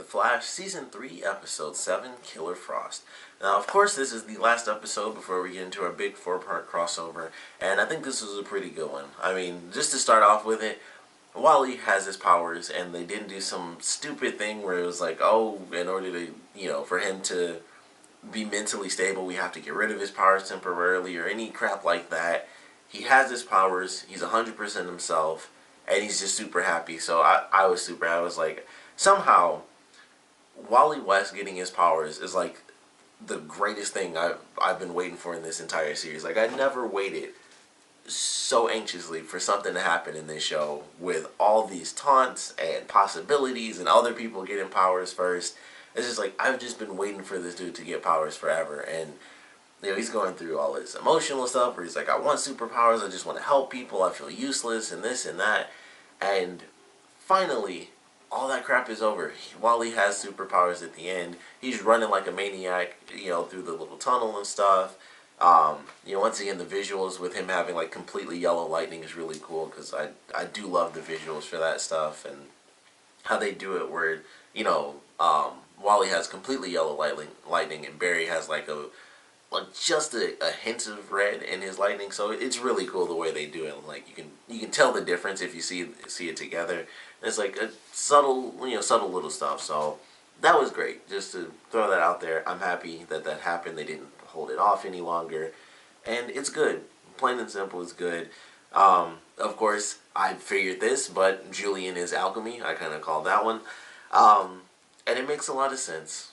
The Flash, Season 3, Episode 7, Killer Frost. Now, of course, this is the last episode before we get into our big 4-part crossover, and I think this was a pretty good one. I mean, just to start off with it, Wally has his powers, and they didn't do some stupid thing where it was like, oh, in order to, for him to be mentally stable, we have to get rid of his powers temporarily, or any crap like that. He has his powers, he's 100% himself, and he's just super happy. So I was super happy. I was like, somehow, Wally West getting his powers is like the greatest thing I've been waiting for in this entire series. Like, I never waited so anxiously for something to happen in this show with all these taunts and possibilities and other people getting powers first. It's just like, I've just been waiting for this dude to get powers forever. And he's going through all this emotional stuff where he's like, I want superpowers, I just want to help people, I feel useless, and this and that. And finally, all that crap is over. Wally has superpowers at the end. He's running like a maniac, through the little tunnel and stuff. Once again, the visuals with him having like completely yellow lightning is really cool, because I do love the visuals for that stuff, and how they do it where, Wally has completely yellow lightning, and Barry has like just a hint of red in his lightning. So it's really cool the way they do it. Like, you can tell the difference if you see it together. And it's like a subtle little stuff. So that was great. Just to throw that out there. I'm happy that happened. They didn't hold it off any longer, and it's good. Plain and simple, it's good. Of course, I figured this, but Julian is alchemy. I kind of called that one. And it makes a lot of sense.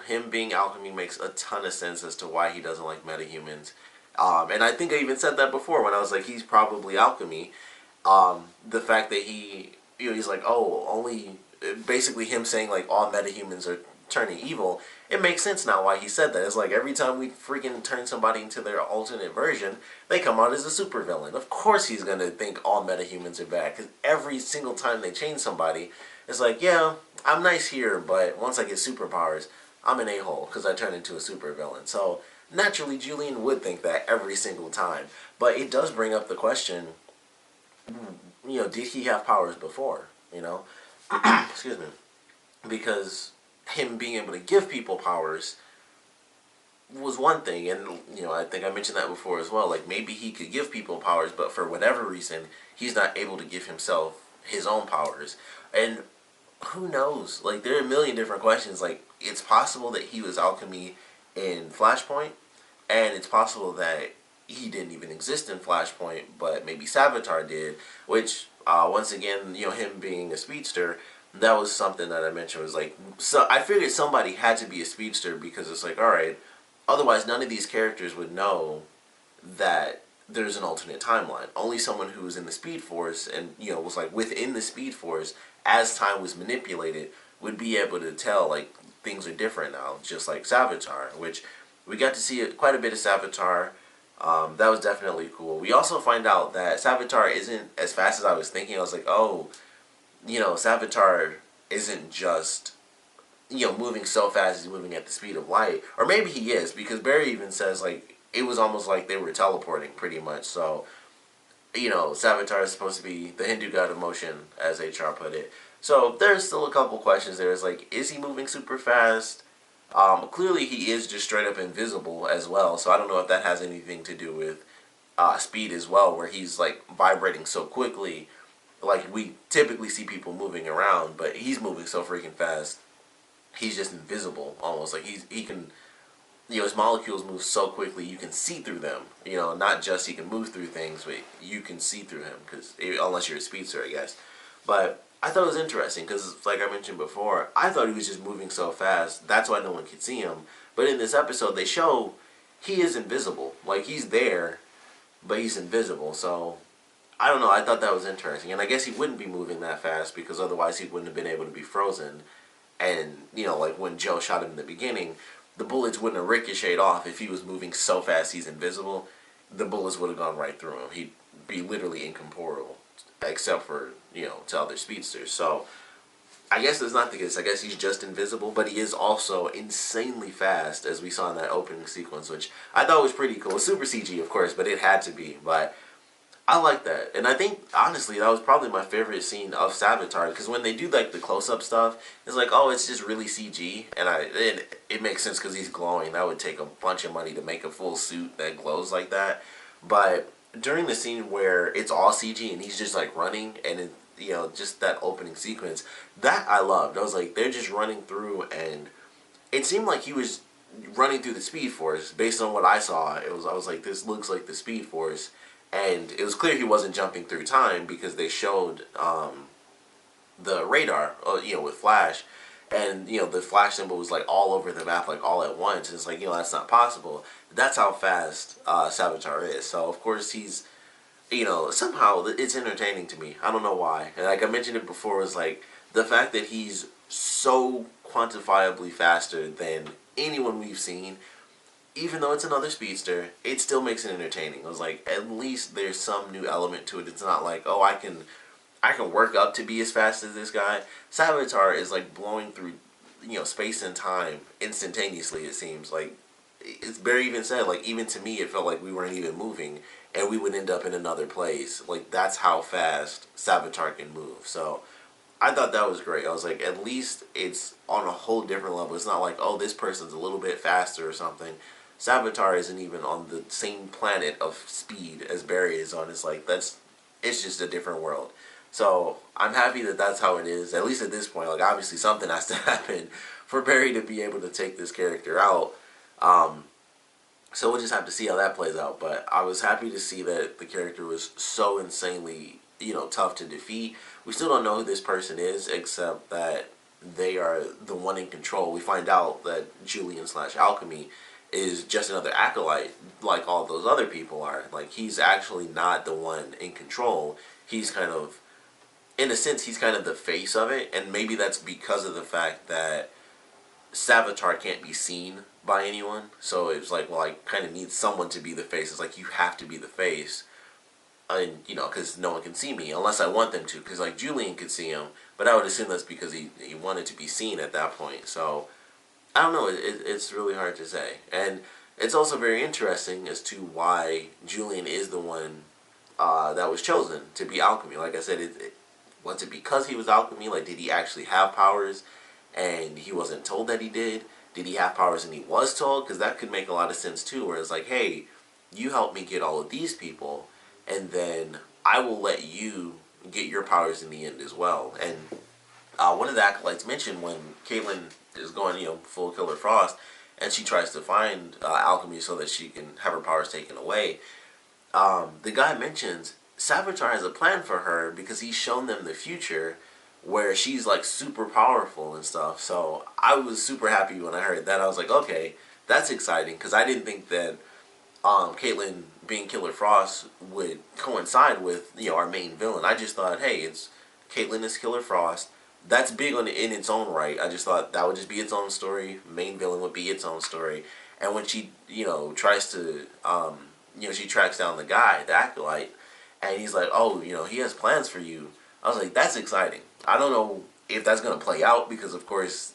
Him being alchemy makes a ton of sense as to why he doesn't like metahumans. And I think I even said that before when I was like, he's probably alchemy. The fact that he's like, oh, only, basically him saying like all metahumans are turning evil, it makes sense now why he said that. It's like every time we freaking turn somebody into their alternate version, they come out as a supervillain. Of course he's going to think all metahumans are bad, because every single time they change somebody, it's like, yeah, I'm nice here, but once I get superpowers, I'm an a-hole because I turn into a supervillain. So naturally, Julian would think that every single time. But it does bring up the question, did he have powers before? Excuse me. Because him being able to give people powers was one thing, and I think I mentioned that before as well. Like, maybe he could give people powers, but for whatever reason, he's not able to give himself his own powers. And who knows? Like, there are a million different questions. Like, it's possible that he was alchemy in Flashpoint, and it's possible that he didn't even exist in Flashpoint, but maybe Savitar did, which, once again, him being a speedster, that was something that I mentioned. Was like, so I figured somebody had to be a speedster, because it's like, alright, otherwise none of these characters would know that there's an alternate timeline. Only someone who was in the Speed Force and, was like within the Speed Force as time was manipulated would be able to tell, like, things are different now, just like Savitar, which we got to see quite a bit of Savitar. That was definitely cool. We also find out that Savitar isn't as fast as I was thinking. I was like, oh, Savitar isn't just, moving so fast, he's moving at the speed of light. Or maybe he is, because Barry even says, like, it was almost like they were teleporting, pretty much. So, Savitar is supposed to be the Hindu god of motion, as HR put it. So, there's still a couple questions there. It's like, is he moving super fast? Clearly he is just straight up invisible as well, so I don't know if that has anything to do with speed as well, where he's, like, vibrating so quickly. Like, we typically see people moving around, but he's moving so freaking fast, he's just invisible, almost. Like, he can, his molecules move so quickly, you can see through them. Not just he can move through things, but you can see through him, unless you're a speedster, I guess. But I thought it was interesting, because, like I mentioned before, I thought he was just moving so fast, that's why no one could see him. But in this episode, they show he is invisible. Like, he's there, but he's invisible, so I don't know, I thought that was interesting. And I guess he wouldn't be moving that fast, because otherwise he wouldn't have been able to be frozen. And, like when Joe shot him in the beginning, the bullets wouldn't have ricocheted off. If he was moving so fast he's invisible, the bullets would have gone right through him. He'd be literally incorporeal, except for, to other speedsters. So, I guess that's not the case. I guess he's just invisible, but he is also insanely fast, as we saw in that opening sequence, which I thought was pretty cool. Super CG, of course, but it had to be. But I like that, and I think honestly that was probably my favorite scene of Savitar because when they do like the close-up stuff, it's like, oh, it's just really CG, and it makes sense because he's glowing. That would take a bunch of money to make a full suit that glows like that. But during the scene where it's all CG and he's just like running, and just that opening sequence, that I loved. I was like, they're just running through, and it seemed like he was running through the Speed Force based on what I saw. I was like, this looks like the Speed Force. And it was clear he wasn't jumping through time because they showed the radar, with Flash, and the Flash symbol was like all over the map, like all at once. And it's like, that's not possible. That's how fast Savitar is. So of course he's, somehow it's entertaining to me. I don't know why. And like I mentioned it before, was like the fact that he's so quantifiably faster than anyone we've seen. Even though it's another speedster, it still makes it entertaining. I was like, at least there's some new element to it. It's not like, oh, I can work up to be as fast as this guy. Savitar is like blowing through, space and time instantaneously. It seems like it's Barry even said, like, even to me, it felt like we weren't even moving, and we would end up in another place. Like, that's how fast Savitar can move. So I thought that was great. I was like, at least it's on a whole different level. It's not like, oh, this person's a little bit faster or something. Savitar isn't even on the same planet of speed as Barry is on. It's like, it's just a different world. So I'm happy that that's how it is, at least at this point. Like, obviously something has to happen for Barry to be able to take this character out. So we'll just have to see how that plays out. But I was happy to see that the character was so insanely, tough to defeat. We still don't know who this person is, except that they are the one in control. We find out that Julian/Alchemy is just another acolyte, like all those other people are. Like, he's actually not the one in control. He's kind of, in a sense, he's kind of the face of it, and maybe that's because of the fact that Savitar can't be seen by anyone. So it's like, well, I kind of need someone to be the face. It's like, you have to be the face, and because no one can see me unless I want them to. Because like Julian could see him, but I would assume that's because he wanted to be seen at that point. So I don't know. It's really hard to say, and it's also very interesting as to why Julian is the one that was chosen to be Alchemy. Like I said, was it because he was Alchemy? Like, did he actually have powers, and he wasn't told that he did? Did he have powers and he was told? Because that could make a lot of sense too. Where it's like, hey, you helped me get all of these people, and then I will let you get your powers in the end as well. And one of the acolytes mentioned when Caitlin is going, full Killer Frost, and she tries to find Alchemy so that she can have her powers taken away. The guy mentions Savitar has a plan for her because he's shown them the future where she's like super powerful and stuff. So I was super happy when I heard that. I was like, okay, that's exciting, because I didn't think that Caitlin being Killer Frost would coincide with our main villain. I just thought, hey, it's Caitlin is Killer Frost. That's big in its own right. I just thought that would just be its own story. Main villain would be its own story. And when she tries to she tracks down the guy, the acolyte, and he's like, oh, he has plans for you. I was like, that's exciting. I don't know if that's gonna play out, because of course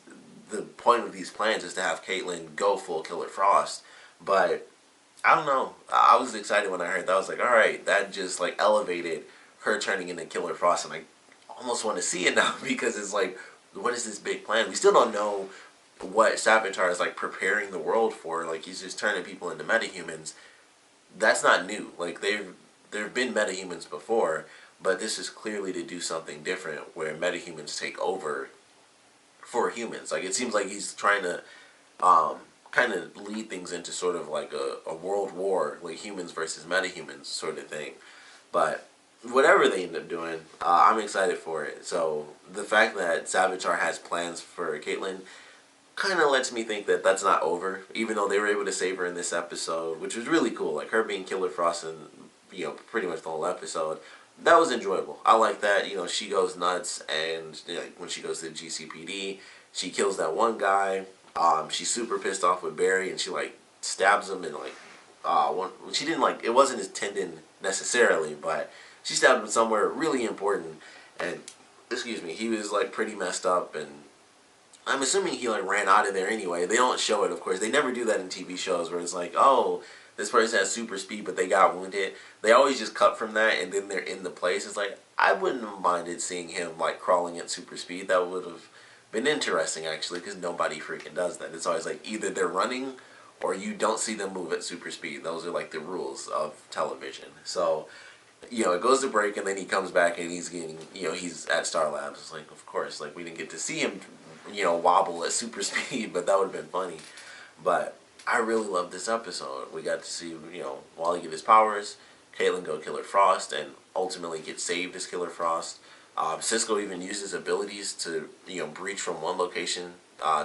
the point of these plans is to have Caitlin go full Killer Frost. But I don't know. I was excited when I heard that. I was like, all right, that just like elevated her turning into Killer Frost, and I almost want to see it now because it's like, what is this big plan? We still don't know what Savitar is like preparing the world for. Like, he's just turning people into metahumans. That's not new. Like, there have been metahumans before, but this is clearly to do something different where metahumans take over for humans. Like, it seems like he's trying to kind of lead things into sort of like a world war, like humans versus metahumans sort of thing. But whatever they end up doing, I'm excited for it. So the fact that Savitar has plans for Caitlin kind of lets me think that that's not over, even though they were able to save her in this episode, which was really cool. Like, her being Killer Frost in pretty much the whole episode, that was enjoyable. I like that. She goes nuts, and when she goes to the GCPD, she kills that one guy. She's super pissed off with Barry, and she like stabs him, and she didn't like, it wasn't his tendon necessarily, but she stabbed him somewhere really important, and excuse me, he was like pretty messed up, and I'm assuming he like ran out of there anyway. They don't show it, of course. They never do that in TV shows where it's like, oh, this person has super speed, but they got wounded. They always just cut from that, and then they're in the place. It's like, I wouldn't have minded seeing him like crawling at super speed. That would have been interesting, actually, because nobody freaking does that. It's always like either they're running or you don't see them move at super speed. Those are like the rules of television. So, it goes to break, and then he comes back, and he's getting, he's at Star Labs. It's like, of course, like, we didn't get to see him, wobble at super speed, but that would have been funny. But I really loved this episode. We got to see, Wally get his powers, Caitlin go Killer Frost, and ultimately get saved as Killer Frost. Cisco even used his abilities to, breach from one location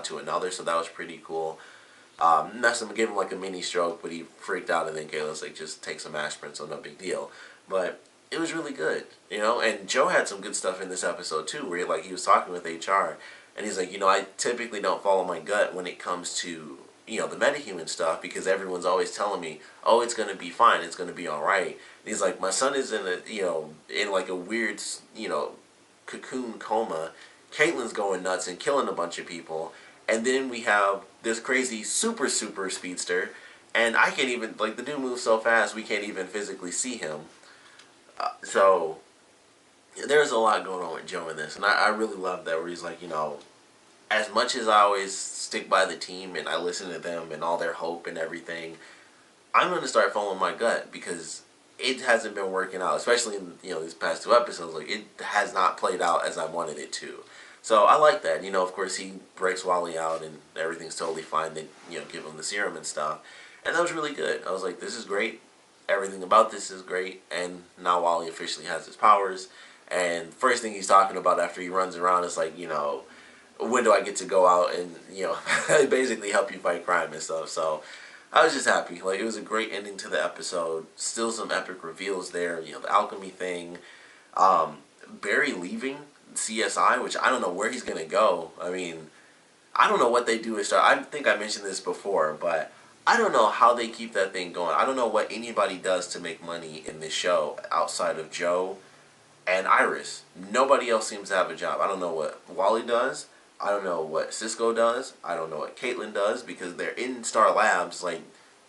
to another, so that was pretty cool. Messed him, gave him like a mini stroke, but he freaked out, and then Kayla's like, just take some aspirin, so no big deal. But it was really good, and Joe had some good stuff in this episode too, where he was talking with HR, and he's like, I typically don't follow my gut when it comes to, the metahuman stuff, because everyone's always telling me, oh, it's going to be fine, it's going to be alright. And he's like, my son is in in like a weird, cocoon coma. Caitlin's going nuts and killing a bunch of people. And then we have this crazy super speedster, and I can't even, the dude moves so fast we can't even physically see him. So there's a lot going on with Joe in this, and I really love that, where he's like, as much as I always stick by the team and I listen to them and all their hope and everything, I'm going to start following my gut, because it hasn't been working out, especially in, these past 2 episodes. Like, it has not played out as I wanted it to. So I like that. Of course, he breaks Wally out and everything's totally fine. They, give him the serum and stuff. And that was really good. I was like, this is great. Everything about this is great. And now Wally officially has his powers. And first thing he's talking about after he runs around is like, when do I get to go out and, basically help you fight crime and stuff. So I was just happy. Like, it was a great ending to the episode. Still some epic reveals there. The alchemy thing. Barry leaving CSI, which I don't know where he's going to go. I mean, I don't know what they do with Star. I think I mentioned this before, but I don't know how they keep that thing going. I don't know what anybody does to make money in this show outside of Joe and Iris. Nobody else seems to have a job. I don't know what Wally does. I don't know what Cisco does. I don't know what Caitlin does, because they're in Star Labs. Like,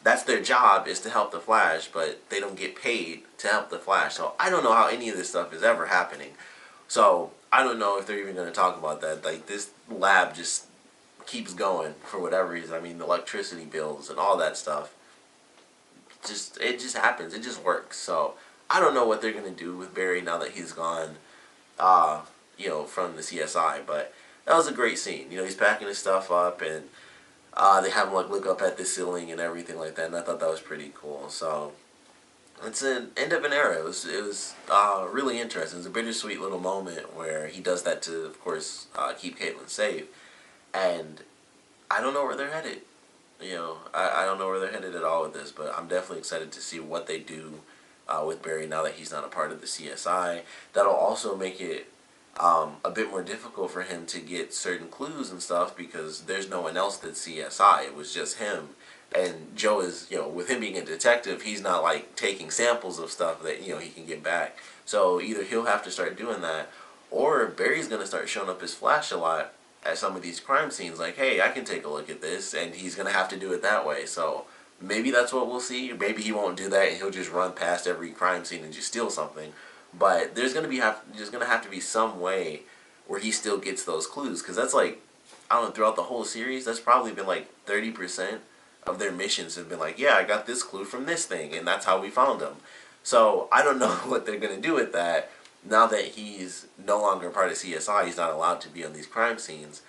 that's their job, is to help the Flash, but they don't get paid to help the Flash. So I don't know how any of this stuff is ever happening. So I don't know if they're even going to talk about that. Like, this lab just keeps going for whatever reason. I mean, the electricity bills and all that stuff. It just happens. It just works. So I don't know what they're going to do with Barry now that he's gone, from the CSI. But that was a great scene. He's packing his stuff up, and they have him look up at the ceiling and everything like that. And I thought that was pretty cool. So it's an end of an era. It was really interesting. It was a bittersweet little moment where he does that to, of course, keep Caitlin safe. And I don't know where they're headed. I don't know where they're headed at all with this, but I'm definitely excited to see what they do with Barry now that he's not a part of the CSI. That'll also make it a bit more difficult for him to get certain clues and stuff, because there's no one else that's CSI. It was just him. And Joe is, with him being a detective, he's not taking samples of stuff that, he can get back. So either he'll have to start doing that, or Barry's going to start showing up his Flash a lot at some of these crime scenes. Like, hey, I can take a look at this, and he's going to have to do it that way. So maybe that's what we'll see. Maybe he won't do that, and he'll just run past every crime scene and just steal something. But there's going to have to be some way where he still gets those clues, because that's I don't know, throughout the whole series, that's probably been 30% of their missions have been yeah, I got this clue from this thing, and that's how we found him. So I don't know what they're going to do with that. Now that he's no longer part of CSI, he's not allowed to be on these crime scenes.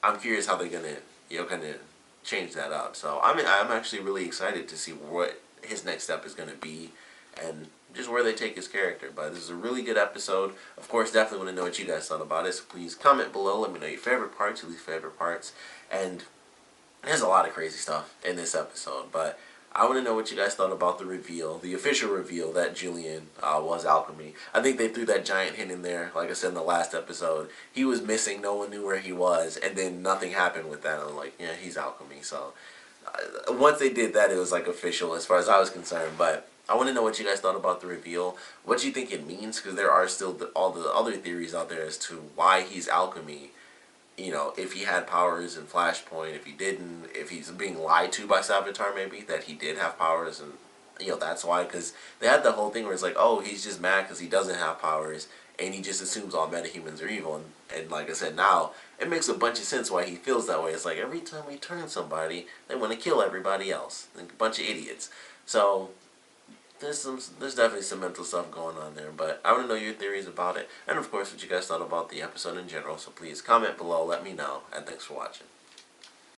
I'm curious how they're going to, kind of change that up. So I'm actually really excited to see what his next step is going to be, and just where they take his character. But this is a really good episode. Of course, definitely want to know what you guys thought about it. So please comment below. Let me know your favorite parts, your least favorite parts. And there's a lot of crazy stuff in this episode. But I want to know what you guys thought about the reveal, the official reveal that Julian was alchemy. I think they threw that giant hint in there. Like I said in the last episode, he was missing. No one knew where he was. And then nothing happened with that. I'm like, yeah, he's alchemy. So once they did that, it was official as far as I was concerned. But I want to know what you guys thought about the reveal. What do you think it means? Because there are still all the other theories out there as to why he's alchemy. you know, if he had powers in Flashpoint, if he didn't, if he's being lied to by Savitar, maybe that he did have powers, and you know that's why. Because they had the whole thing where it's like, oh, he's just mad because he doesn't have powers, and he just assumes all metahumans are evil. And like I said, now it makes a bunch of sense why he feels that way. It's like every time we turn somebody, they want to kill everybody else, like a bunch of idiots. So there's definitely some mental stuff going on there, but I want to know your theories about it, and of course what you guys thought about the episode in general, so please comment below, let me know, and thanks for watching.